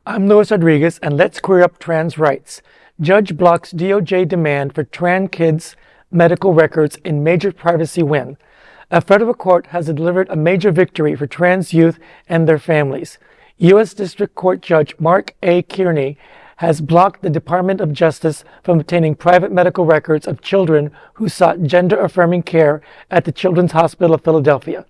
I'm Luis Rodriguez, and let's queer up trans rights. Judge blocks DOJ demand for trans kids' medical records in major privacy win. A federal court has delivered a major victory for trans youth and their families. U.S. District Court Judge Mark A. Kearney has blocked the Department of Justice from obtaining private medical records of children who sought gender-affirming care at the Children's Hospital of Philadelphia.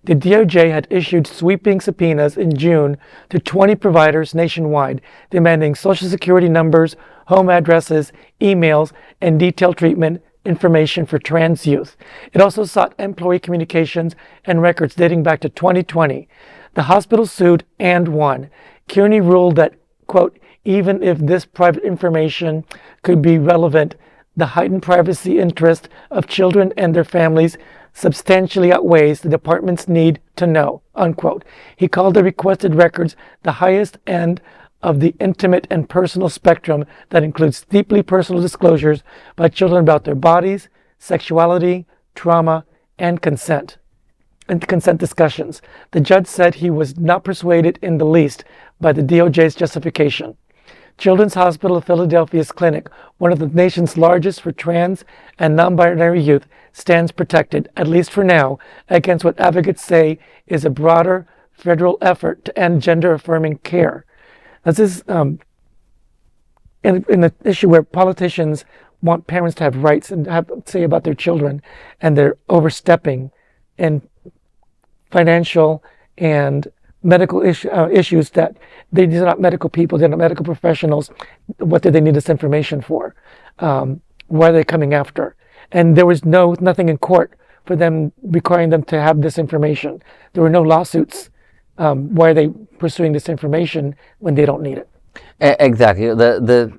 The DOJ had issued sweeping subpoenas in June to 20 providers nationwide, demanding Social Security numbers, home addresses, emails, and detailed treatment information for trans youth. It also sought employee communications and records dating back to 2020. The hospital sued and won. Kearney ruled that, quote, even if this private information could be relevant, the heightened privacy interest of children and their families substantially outweighs the department's need to know, unquote. He called the requested records the highest end of the intimate and personal spectrum that includes deeply personal disclosures by children about their bodies, sexuality, trauma, and consent discussions. The judge said he was not persuaded in the least by the DOJ's justification. Children's Hospital of Philadelphia's clinic, one of the nation's largest for trans and non-binary youth, stands protected, at least for now, against what advocates say is a broader federal effort to end gender-affirming care. This is in an issue where politicians want parents to have rights and have say about their children, and they're overstepping in financial and medical issues that these are not medical people, they're not medical professionals. What do they need this information for? Why are they coming after? And there was nothing in court for them requiring them to have this information. There were no lawsuits. Why are they pursuing this information when they don't need it? Exactly.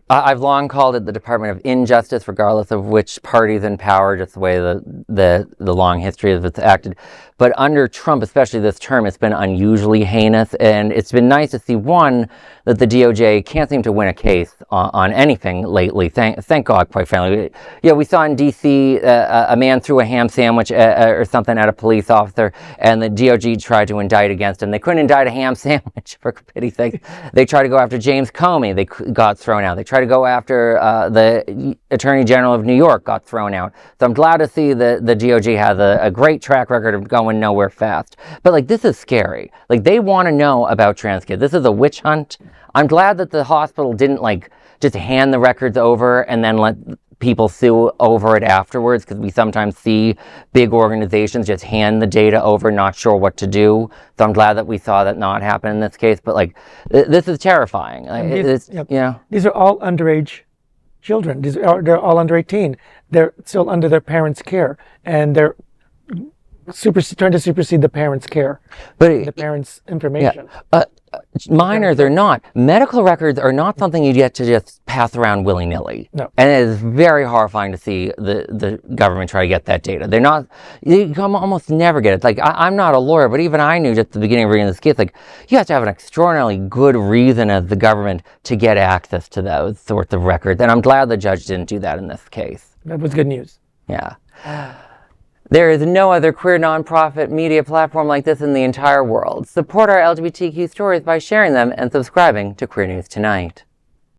I've long called it the Department of Injustice, regardless of which party's in power, just the way the long history of it's acted. But under Trump, especially this term, it's been unusually heinous, and it's been nice to see, one, that the DOJ can't seem to win a case on anything lately. Thank God, quite frankly. Yeah, we saw in D.C. A man threw a ham sandwich or something at a police officer, and the DOJ tried to indict against him. They couldn't indict a ham sandwich, for pity's sake. They tried to go after James Comey. They got thrown out. They tried to go after the Attorney General of New York, got thrown out. So I'm glad to see the DOJ has a great track record of going nowhere fast. But like, this is scary. Like, they want to know about trans kids. This is a witch hunt. I'm glad that the hospital didn't like just hand the records over and then let people sue over it afterwards, because we sometimes see big organizations just hand the data over, not sure what to do. So I'm glad that we saw that not happen in this case. But like, this is terrifying. These are all underage children. They're all under 18. They're still under their parents' care, and they're trying to supersede the parents' care, the parents' information. Yeah. Minors are not. Medical records are not something you get to just pass around willy-nilly. No. And it is very horrifying to see the government try to get that data. They're not, you can almost never get it. Like, I'm not a lawyer, but even I knew just at the beginning of reading this case, like, you have to have an extraordinarily good reason as the government to get access to those sorts of records. And I'm glad the judge didn't do that in this case. That was good news. Yeah. There is no other queer nonprofit media platform like this in the entire world. Support our LGBTQ stories by sharing them and subscribing to Queer News Tonight.